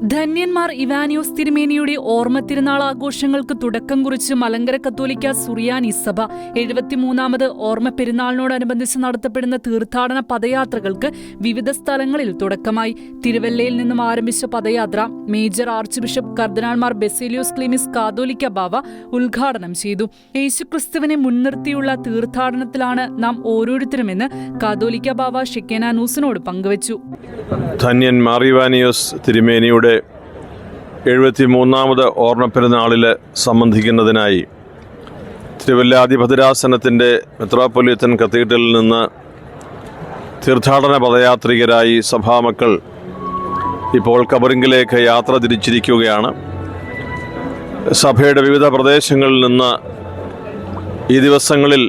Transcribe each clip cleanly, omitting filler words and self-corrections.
ധന്യന്മാർ ഇവാനിയോസ് തിരുമേനിയുടെ ഓർമ്മ തിരുനാൾ ആഘോഷങ്ങൾക്ക് തുടക്കം കുറിച്ച് മലങ്കര കത്തോലിക്ക സുറിയാനി സഭ 73ാമത് ഓർമ്മ പെരുന്നാളിനോടനുബന്ധിച്ച് നടത്തപ്പെടുന്ന തീർത്ഥാടന പദയാത്രകൾക്ക് വിവിധ സ്ഥലങ്ങളിൽ തുടക്കമായി. തിരുവല്ലയിൽ നിന്നും ആരംഭിച്ച പദയാത്ര മേജർ ആർച്ച് ബിഷപ്പ് കർദിനാൾമാർ ബസേലിയോസ് ക്ലീമിസ് കാതോലിക്ക ബാവ ഉദ്ഘാടനം ചെയ്തു. യേശുക്രിസ്തുവിനെ മുൻനിർത്തിയുള്ള തീർത്ഥാടനത്തിലാണ് നാം ഓരോരുത്തരുമെന്ന് കാതോലിക്ക ബാവ ഷെക്കേന ന്യൂസിനോട് പങ്കുവച്ചു. ധന്യന്മാർ ഇവാനിയോസ് തിരുമേനിയുടെ 73ാമത് ഓർമ്മപ്പെരുന്നാളിൽ സംബന്ധിക്കുന്നതിനായി തിരുവല്ലാധിപതിരാസനത്തിൻ്റെ മെത്രാപ്പൊലീത്തൻ കത്തീഡ്രലിൽ നിന്ന് തീർത്ഥാടന പദയാത്രികരായി സഭാമക്കൾ ഇപ്പോൾ കബറിങ്കിലേക്ക് യാത്ര തിരിച്ചിരിക്കുകയാണ്. സഭയുടെ വിവിധ പ്രദേശങ്ങളിൽ നിന്ന് ഈ ദിവസങ്ങളിൽ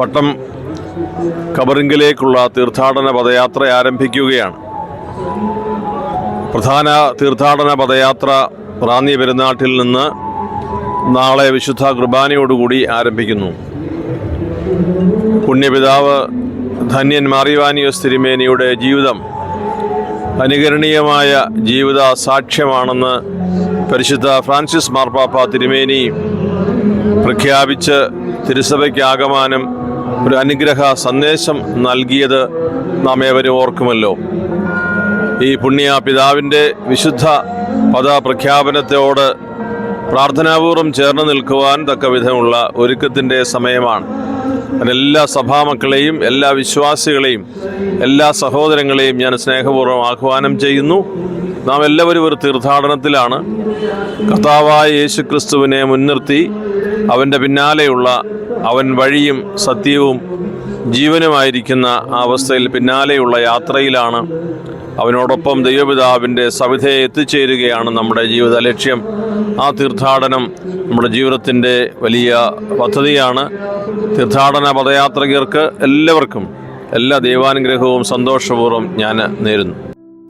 പട്ടം കബറിങ്കിലേക്കുള്ള തീർത്ഥാടന പദയാത്ര ആരംഭിക്കുകയാണ്. പ്രധാന തീർത്ഥാടന പദയാത്ര റാന്നി പെരുന്നാട്ടിൽ നിന്ന് നാളെ വിശുദ്ധ കുർബാനയോടുകൂടി ആരംഭിക്കുന്നു. പുണ്യപിതാവ് ധന്യന്മാർ ഇവാനിയോസ് തിരുമേനിയുടെ ജീവിതം അനുകരണീയമായ ജീവിത സാക്ഷ്യമാണെന്ന് പരിശുദ്ധ ഫ്രാൻസിസ് മാർപ്പാപ്പ തിരുമേനി പ്രഖ്യാപിച്ച് തിരുസഭയ്ക്കാകമാനം ഒരു അനുഗ്രഹ സന്ദേശം നൽകിയത് നാം ഏവരും ഓർക്കുമല്ലോ. ഈ പുണ്യ പിതാവിൻ്റെ വിശുദ്ധ പദപ്രഖ്യാപനത്തോട് പ്രാർത്ഥനാപൂർവം ചേർന്ന് നിൽക്കുവാൻ തക്കവിധമുള്ള ഒരുക്കത്തിൻ്റെ സമയമാണ്. എല്ലാ സഭാമക്കളെയും എല്ലാ വിശ്വാസികളെയും എല്ലാ സഹോദരങ്ങളെയും ഞാൻ സ്നേഹപൂർവ്വം ആഹ്വാനം ചെയ്യുന്നു. നാം എല്ലാവരും ഒരു തീർത്ഥാടനത്തിലാണ്. കർത്താവായ യേശുക്രിസ്തുവിനെ മുൻനിർത്തി അവൻ്റെ പിന്നാലെയുള്ള അവൻ വഴിയും സത്യവും ജീവനുമായിരിക്കുന്ന ആ അവസ്ഥയിൽ പിന്നാലെയുള്ള യാത്രയിലാണ്. അവനോടൊപ്പം ദൈവപിതാവിൻ്റെ സവിധയെ എത്തിച്ചേരുകയാണ് നമ്മുടെ ജീവിത ലക്ഷ്യം. ആ തീർത്ഥാടനം നമ്മുടെ ജീവിതത്തിൻ്റെ വലിയ പദ്ധതിയാണ്. തീർത്ഥാടന പദയാത്രികർക്ക് എല്ലാവർക്കും എല്ലാ ദൈവാനുഗ്രഹവും സന്തോഷപൂർവ്വം ഞാൻ നേരുന്നു.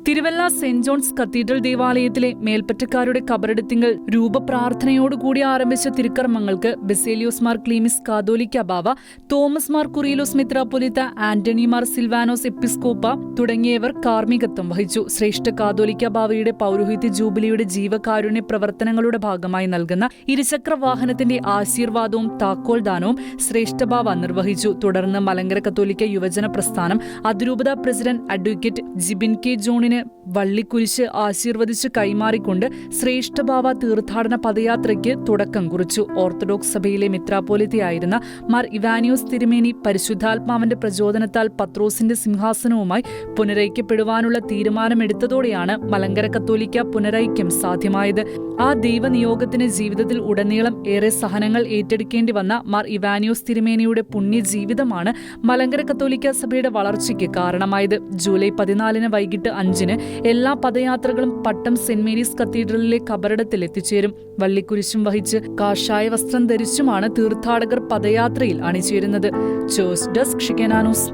തിരുവല്ല സെന്റ് ജോൺസ് കത്തീഡ്രൽ ദേവാലയത്തിലെ മേൽപ്പറ്റക്കാരുടെ കബറടത്തിങ്കൽ രൂപപ്രാർത്ഥനയോടുകൂടി ആരംഭിച്ച തിരുക്കർമ്മങ്ങൾക്ക് ബസേലിയോസ് മാർ ക്ലീമിസ് കാതോലിക്ക ബാവ, തോമസ് മാർ കുറിയിലോസ് മെത്രാപ്പൊലീത്ത, ആന്റണി മാർ സിൽവാനോസ് എപ്പിസ്കോപ്പ തുടങ്ങിയവർ കാർമ്മികത്വം വഹിച്ചു. ശ്രേഷ്ഠ കാതോലിക്ക ബാവയുടെ പൗരോഹിത്യ ജൂബിലിയുടെ ജീവകാരുണ്യ പ്രവർത്തനങ്ങളുടെ ഭാഗമായി നൽകുന്ന ഇരുചക്ര വാഹനത്തിന്റെ ആശീർവാദവും താക്കോൽദാനവും ശ്രേഷ്ഠ ബാവ നിർവഹിച്ചു. തുടർന്ന് മലങ്കര കത്തോലിക്ക യുവജന പ്രസ്ഥാനം അതിരൂപത പ്രസിഡന്റ് അഡ്വക്കേറ്റ് ജിബിൻ കെ ജോണിന് വള്ളിക്കുരിശ് ആശീർവദിച്ച് കൈമാറിക്കൊണ്ട് ശ്രേഷ്ഠഭാവ തീർത്ഥാടന പദയാത്രയ്ക്ക് തുടക്കം കുറിച്ചു. ഓർത്തഡോക്സ് സഭയിലെ മിത്രാപ്പോലിത്തയായിരുന്ന മാർ ഇവാനിയോസ് തിരുമേനി പരിശുദ്ധാത്മാവിന്റെ പ്രചോദനത്താൽ പത്രോസിന്റെ സിംഹാസനവുമായി പുനരൈക്യപ്പെടുവാനുള്ള തീരുമാനമെടുത്തതോടെയാണ് മലങ്കര കത്തോലിക്ക പുനരൈക്യം സാധ്യമായത്. ആ ദൈവനിയോഗത്തിന് ജീവിതത്തിൽ ഉടനീളം ഏറെ സഹനങ്ങൾ ഏറ്റെടുക്കേണ്ടി വന്ന മാർ ഇവാനിയോസ് തിരുമേനിയുടെ പുണ്യജീവിതമാണ് മലങ്കര കത്തോലിക്ക സഭയുടെ വളർച്ചയ്ക്ക് കാരണമായത്. ജൂലൈ 14 വൈകിട്ട് 5 എല്ലാ പദയാത്രകളും പട്ടം സെന്റ് മേരീസ് കത്തീഡ്രലിലെ കബറിടത്തിൽ എത്തിച്ചേരും. വള്ളിക്കുരിശും വഹിച്ച് കാഷായ വസ്ത്രം ധരിച്ചുമാണ് തീർത്ഥാടകർ പദയാത്രയിൽ അണിചേരുന്നത്. Jose desk Shekinah news.